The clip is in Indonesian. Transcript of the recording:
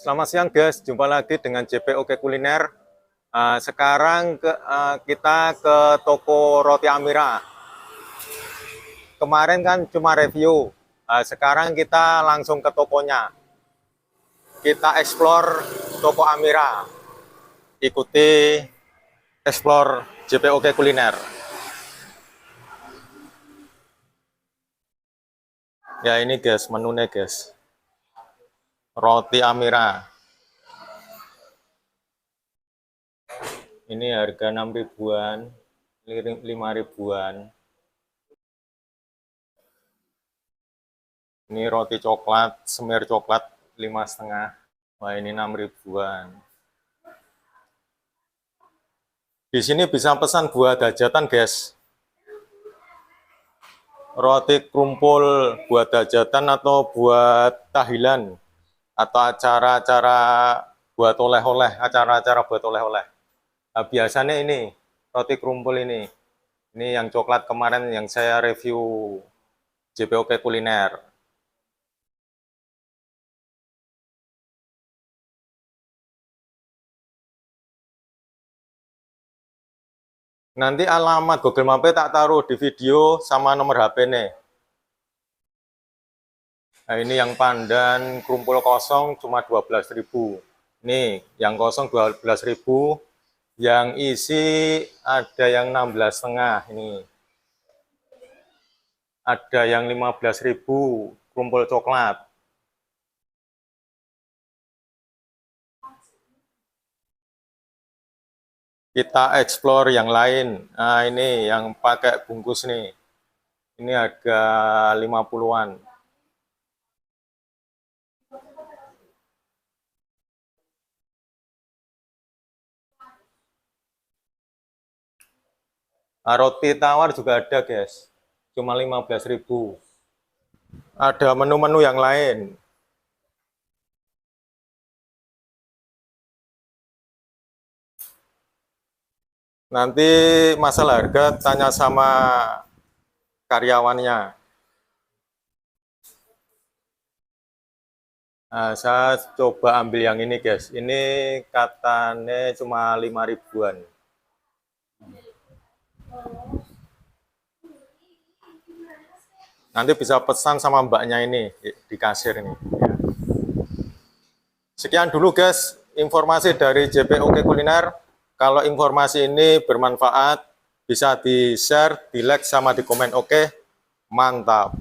Selamat siang guys, jumpa lagi dengan JPOK Kuliner. Sekarang kita ke toko Roti Amira. Kemarin kan cuma review, sekarang kita langsung ke tokonya. Kita explore toko Amira. Ikuti explore JPOK Kuliner. Ya ini guys, menunya guys. Roti Amira. Ini harga 6 ribuan, 5 ribuan. Ini roti coklat, semir coklat 5,5. Wah ini 6 ribuan. Di sini bisa pesan buat hajatan guys. Roti krumpul buat hajatan atau buat tahlilan. Atau acara-acara buat oleh-oleh, acara-acara buat oleh-oleh. Nah, biasanya ini, roti krumpul ini. Ini yang coklat kemarin yang saya review JPOK Kuliner. Nanti alamat Google Maps tak taruh di video sama nomor HP nih. Nah, ini yang pandan krumpul kosong cuma 12.000. Nih, yang kosong 12.000, yang isi ada yang 16,5 ini. Ada yang 15.000 krumpul coklat. Kita explore yang lain. Nah, ini yang pakai bungkus nih. Ini harga 50-an. Nah, roti tawar juga ada, guys. Cuma 15.000. Ada menu-menu yang lain. Nanti masalah harga tanya sama karyawannya. Nah, saya coba ambil yang ini guys. Ini katanya cuma 5 ribuan. Nanti bisa pesan sama mbaknya ini di kasir ini. Sekian dulu guys informasi dari JPOK Kuliner. Kalau informasi ini bermanfaat, bisa di-share, di-like, sama di komen. Oke, mantap.